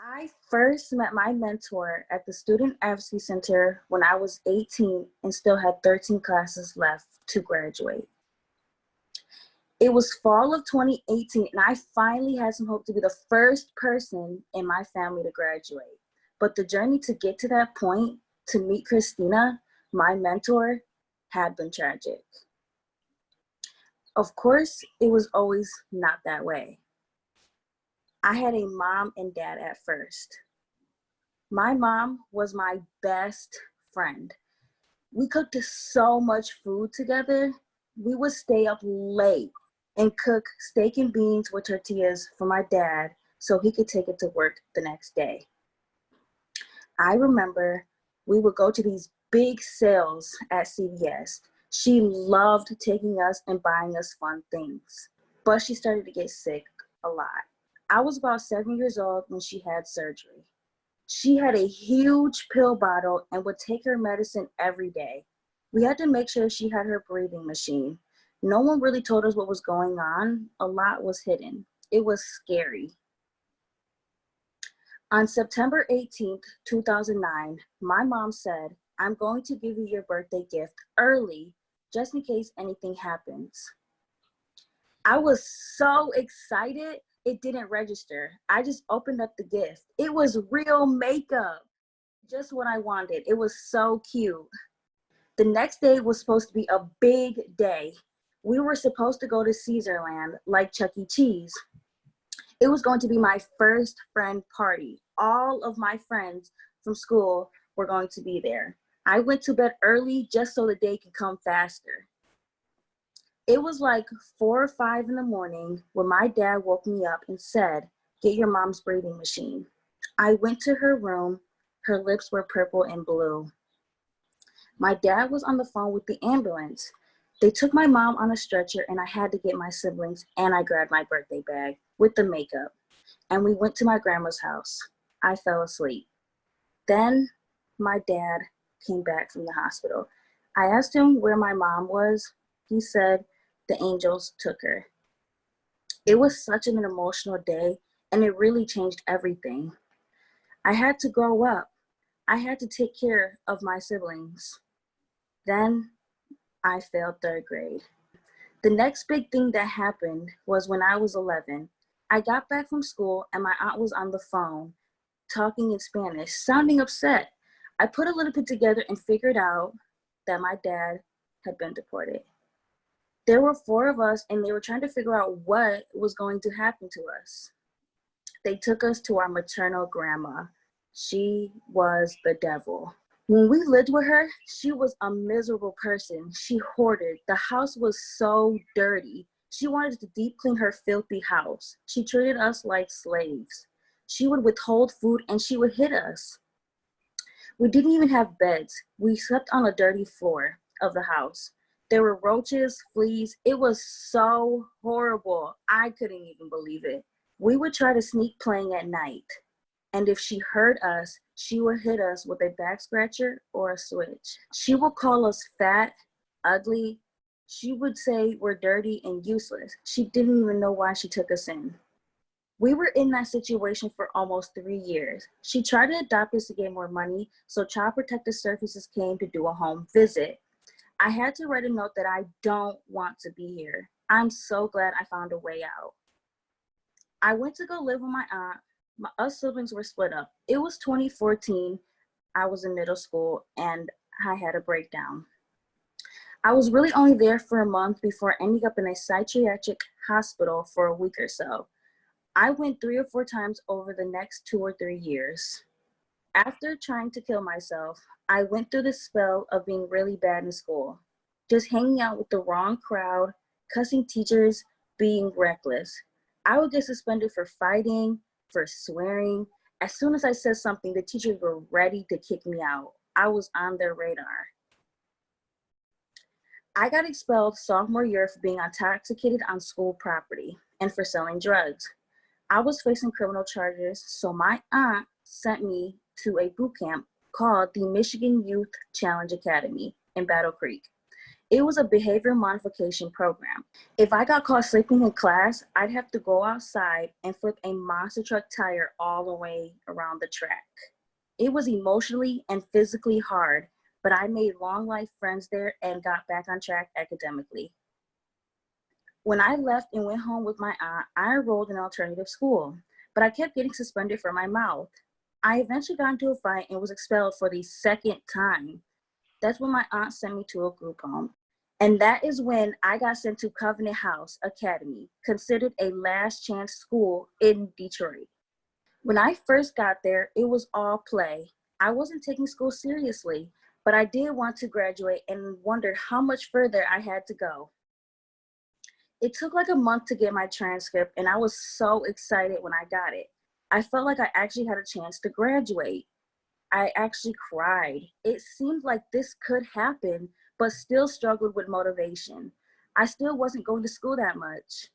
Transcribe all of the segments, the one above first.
I first met my mentor at the Student Advocacy Center when I was 18 and still had 13 classes left to graduate. It was fall of 2018 and I finally had some hope to be the first person in my family to graduate. But the journey to get to that point, to meet Christina, my mentor, had been tragic. Of course, it was always not that way. I had a mom and dad at first. My mom was my best friend. We cooked so much food together. We would stay up late and cook steak and beans with tortillas for my dad so he could take it to work the next day. I remember we would go to these big sales at CVS. She loved taking us and buying us fun things, but she started to get sick a lot. I was about 7 years old when she had surgery. She had a huge pill bottle and would take her medicine every day. We had to make sure she had her breathing machine. No one really told us what was going on. A lot was hidden. It was scary. On September 18th, 2009, my mom said, "I'm going to give you your birthday gift early, just in case anything happens." I was so excited, it didn't register. I just opened up the gift. It was real makeup, just what I wanted. It was so cute. The next day was supposed to be a big day. We were supposed to go to Caesarland, like Chuck E. Cheese. It was going to be my first friend party. All of my friends from school were going to be there. I went to bed early just so the day could come faster. It was like 4 or 5 in the morning when my dad woke me up and said, "Get your mom's breathing machine." I went to her room. Her lips were purple and blue. My dad was on the phone with the ambulance. They took my mom on a stretcher and I had to get my siblings and I grabbed my birthday bag with the makeup and we went to my grandma's house. I fell asleep. Then my dad came back from the hospital. I asked him where my mom was. He said the angels took her. It was such an emotional day and it really changed everything. I had to grow up. I had to take care of my siblings. Then I failed 3rd grade. The next big thing that happened was when I was 11. I got back from school and my aunt was on the phone talking in Spanish, sounding upset. I put a little bit together and figured out that my dad had been deported. There were 4 of us and they were trying to figure out what was going to happen to us. They took us to our maternal grandma. She was the devil. When we lived with her, she was a miserable person. She hoarded. The house was so dirty. She wanted to deep clean her filthy house. She treated us like slaves. She would withhold food and she would hit us. We didn't even have beds. We slept on a dirty floor of the house. There were roaches, fleas. It was so horrible. I couldn't even believe it. We would try to sneak playing at night. And if she heard us, she would hit us with a back scratcher or a switch. She would call us fat, ugly. She would say we're dirty and useless. She didn't even know why she took us in. We were in that situation for almost 3 years. She tried to adopt us to get more money, so Child Protective Services came to do a home visit. I had to write a note that I don't want to be here. I'm so glad I found a way out. I went to go live with my aunt. Us siblings were split up. It was 2014. I was in middle school and I had a breakdown. I was really only there for a month before ending up in a psychiatric hospital for a week or so. I went 3 or 4 times over the next 2 or 3 years. After trying to kill myself, I went through the spell of being really bad in school, just hanging out with the wrong crowd, cussing teachers, being reckless. I would get suspended for fighting, for swearing. As soon as I said something, the teachers were ready to kick me out. I was on their radar. I got expelled sophomore year for being intoxicated on school property and for selling drugs. I was facing criminal charges, so my aunt sent me to a boot camp called the Michigan Youth Challenge Academy in Battle Creek. It was a behavior modification program. If I got caught sleeping in class, I'd have to go outside and flip a monster truck tire all the way around the track. It was emotionally and physically hard, but I made long life friends there and got back on track academically. When I left and went home with my aunt, I enrolled in alternative school, but I kept getting suspended for my mouth. I eventually got into a fight and was expelled for the second time. That's when my aunt sent me to a group home. And that is when I got sent to Covenant House Academy, considered a last chance school in Detroit. When I first got there, it was all play. I wasn't taking school seriously, but I did want to graduate and wondered how much further I had to go. It took like a month to get my transcript, and I was so excited when I got it. I felt like I actually had a chance to graduate. I actually cried. It seemed like this could happen, but still struggled with motivation. I still wasn't going to school that much.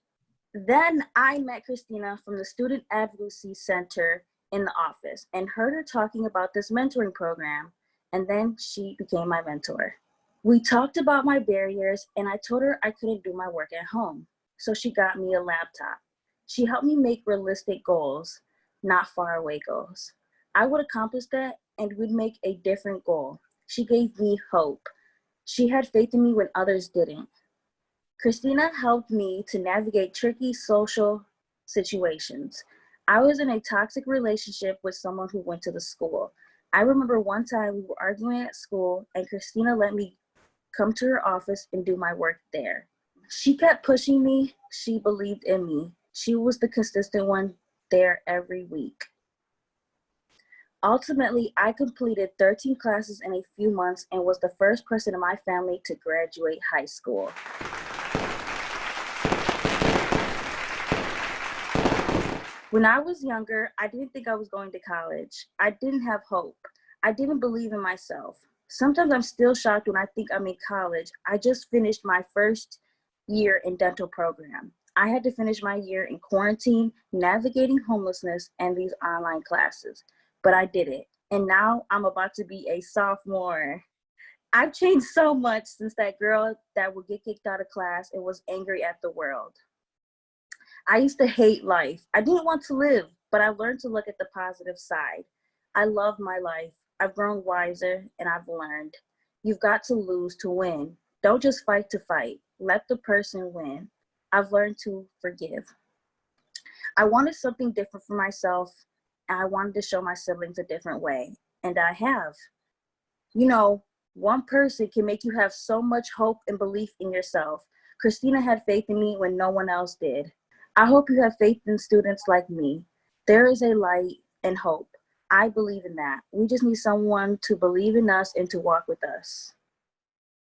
Then I met Christina from the Student Advocacy Center in the office and heard her talking about this mentoring program, and then she became my mentor. We talked about my barriers, and I told her I couldn't do my work at home, so she got me a laptop. She helped me make realistic goals, not faraway goals. I would accomplish that and would make a different goal. She gave me hope. She had faith in me when others didn't. Christina helped me to navigate tricky social situations. I was in a toxic relationship with someone who went to the school. I remember one time we were arguing at school and Christina let me come to her office and do my work there. She kept pushing me. She believed in me. She was the consistent one there every week. Ultimately, I completed 13 classes in a few months and was the first person in my family to graduate high school. When I was younger, I didn't think I was going to college. I didn't have hope. I didn't believe in myself. Sometimes I'm still shocked when I think I'm in college. I just finished my first year in dental program. I had to finish my year in quarantine, navigating homelessness, and these online classes. But I did it. And now I'm about to be a sophomore. I've changed so much since that girl that would get kicked out of class and was angry at the world. I used to hate life. I didn't want to live, but I learned to look at the positive side. I love my life. I've grown wiser and I've learned. You've got to lose to win. Don't just fight to fight. Let the person win. I've learned to forgive. I wanted something different for myself, and I wanted to show my siblings a different way, and I have. You know, one person can make you have so much hope and belief in yourself. Christina had faith in me when no one else did. I hope you have faith in students like me. There is a light and hope. I believe in that. We just need someone to believe in us and to walk with us.